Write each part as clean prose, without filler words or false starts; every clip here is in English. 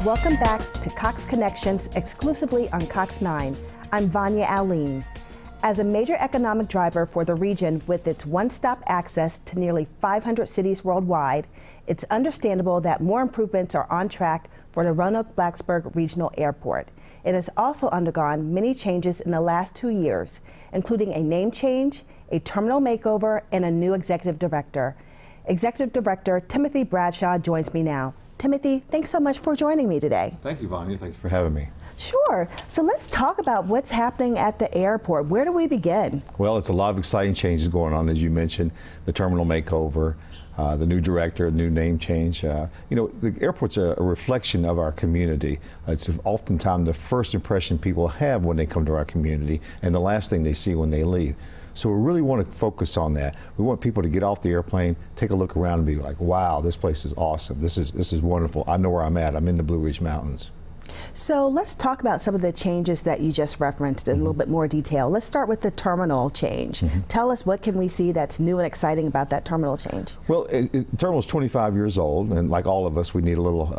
Welcome back to Cox Connections exclusively on Cox 9. I'm Vanya Aline. As a major economic driver for the region with its one-stop access to nearly 500 cities worldwide, it's understandable that more improvements are on track for the Roanoke-Blacksburg Regional Airport. It has also undergone many changes in the last 2 years, including a name change, a terminal makeover, and a new executive director. Executive Director Timothy Bradshaw joins me now. Timothy, thanks so much for joining me today. Thank you, Vanya. Thanks for having me. Sure. So let's talk about what's happening at the airport. Where do we begin? Well, it's a lot of exciting changes going on, as you mentioned, the terminal makeover, the new director, the new name change. The airport's a reflection of our community. It's oftentimes the first impression people have when they come to our community and the last thing they see when they leave. So we really want to focus on that. We want people to get off the airplane, take a look around and be like, wow, this place is awesome. This is wonderful. I know where I'm at. I'm in the Blue Ridge Mountains. So let's talk about some of the changes that you just referenced in a little bit more detail. Let's start with the terminal change. Tell us, what can we see that's new and exciting about that terminal change? Well, the terminal's 25 years old, and like all of us, we need a little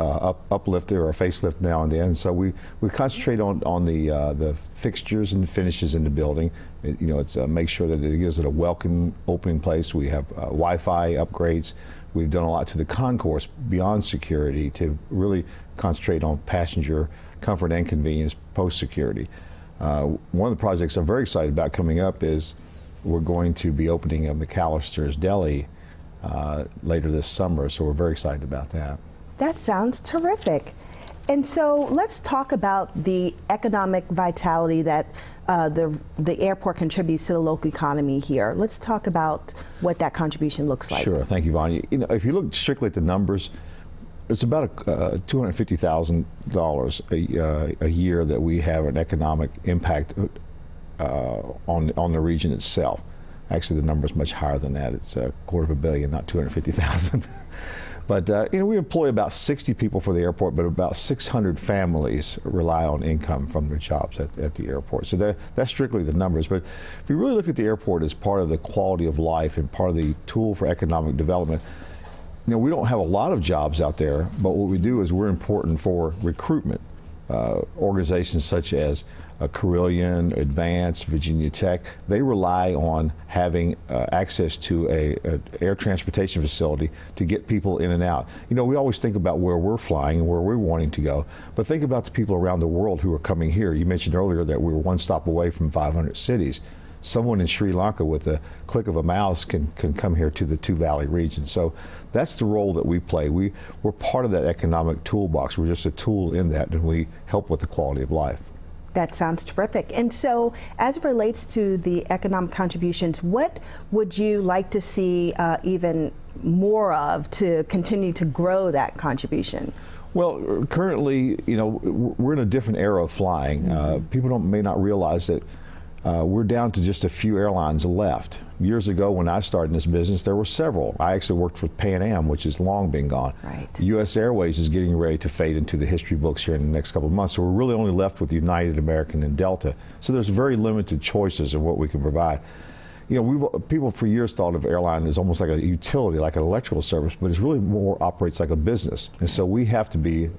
uplift or a facelift now and then. So we concentrate on the fixtures and finishes in the building. It's make sure that it gives it a welcome opening place. We have Wi-Fi upgrades. We've done a lot to the concourse beyond security to really concentrate on passenger comfort and convenience post-security. One of the projects I'm very excited about coming up is we're going to be opening a McAllister's Deli later this summer, so we're very excited about that. That sounds terrific. And so let's talk about the economic vitality that the airport contributes to the local economy here. Let's talk about what that contribution looks like. Sure, thank you, Vanya. If you look strictly at the numbers, it's about $250,000 a year that we have an economic impact on the region itself. Actually, the number is much higher than that. It's $250 million, not 250,000. But we employ about 60 people for the airport, but about 600 families rely on income from their jobs at the airport. So that's strictly the numbers. But if you really look at the airport as part of the quality of life and part of the tool for economic development, we don't have a lot of jobs out there, but what we do is we're important for recruitment. Organizations such as Carillion, Advance, Virginia Tech, they rely on having access to an air transportation facility to get people in and out. We always think about where we're flying and where we're wanting to go, but think about the people around the world who are coming here. You mentioned earlier that we were one stop away from 500 cities. Someone in Sri Lanka with a click of a mouse can come here to the Two Valley region. So that's the role that we play. We're part of that economic toolbox. We're just a tool in that, and we help with the quality of life. That sounds terrific. And so as it relates to the economic contributions, what would you like to see even more of to continue to grow that contribution? Well, currently, we're in a different era of flying. People may not realize that we're down to just a few airlines left. Years ago, when I started in this business, there were several. I actually worked for Pan Am, which has long been gone. Right. U.S. Airways is getting ready to fade into the history books here in the next couple of months, so we're really only left with United, American, and Delta. So there's very limited choices of what we can provide. People for years thought of airline as almost like a utility, like an electrical service, but it's really more operates like a business. And so we have to be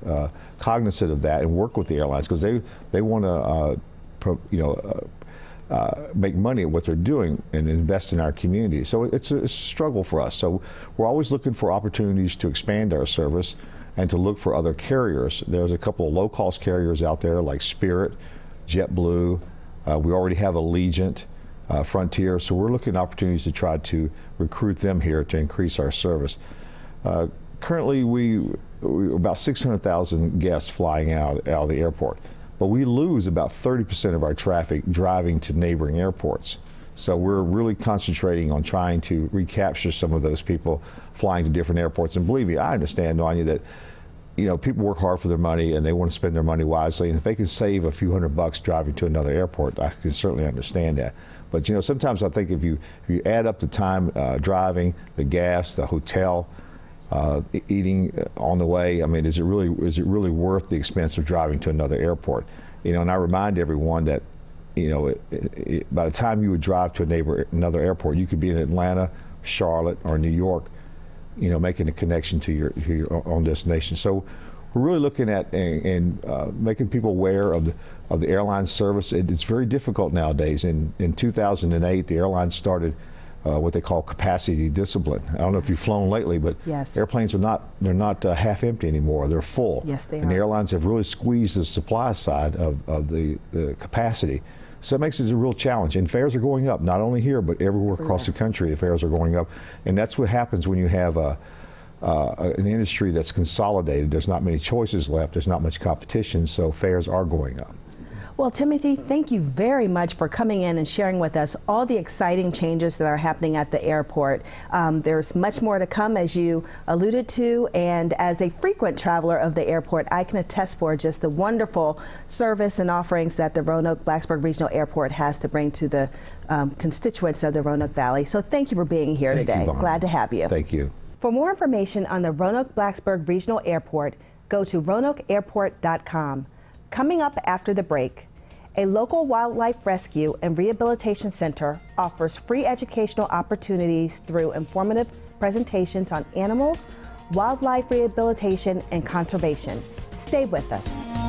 cognizant of that and work with the airlines because they want to, make money at what they're doing and invest in our community. So it's a struggle for us. So we're always looking for opportunities to expand our service and to look for other carriers. There's a couple of low-cost carriers out there like Spirit, JetBlue. We already have Allegiant, Frontier. So we're looking at opportunities to try to recruit them here to increase our service. Currently, we're about 600,000 guests flying out of the airport. But we lose about 30% of our traffic driving to neighboring airports. So we're really concentrating on trying to recapture some of those people flying to different airports. And believe me, I understand, Anya, that people work hard for their money and they want to spend their money wisely. And if they can save a few $100 driving to another airport, I can certainly understand that. But sometimes I think if you add up the time driving, the gas, the hotel, eating on the way, is it really worth the expense of driving to another airport? And I remind everyone that by the time you would drive to another airport, you could be in Atlanta, Charlotte, or New York, making a connection to your own destination. So we're really looking at and making people aware of the airline service. It's very difficult nowadays. In 2008, the airlines started what they call capacity discipline. I don't know if you've flown lately, but yes. Airplanes are not half empty anymore. They're full. Yes, they are. And the airlines have really squeezed the supply side of the capacity. So it makes it a real challenge. And fares are going up, not only here, but everywhere across the country. The fares are going up. And that's what happens when you have an industry that's consolidated. There's not many choices left. There's not much competition, so fares are going up. Well, Timothy, thank you very much for coming in and sharing with us all the exciting changes that are happening at the airport. There's much more to come, as you alluded to, and as a frequent traveler of the airport, I can attest for just the wonderful service and offerings that the Roanoke-Blacksburg Regional Airport has to bring to the constituents of the Roanoke Valley. So thank you for being here today. Glad to have you. Thank you. For more information on the Roanoke-Blacksburg Regional Airport, go to roanokeairport.com. Coming up after the break, a local wildlife rescue and rehabilitation center offers free educational opportunities through informative presentations on animals, wildlife rehabilitation, and conservation. Stay with us.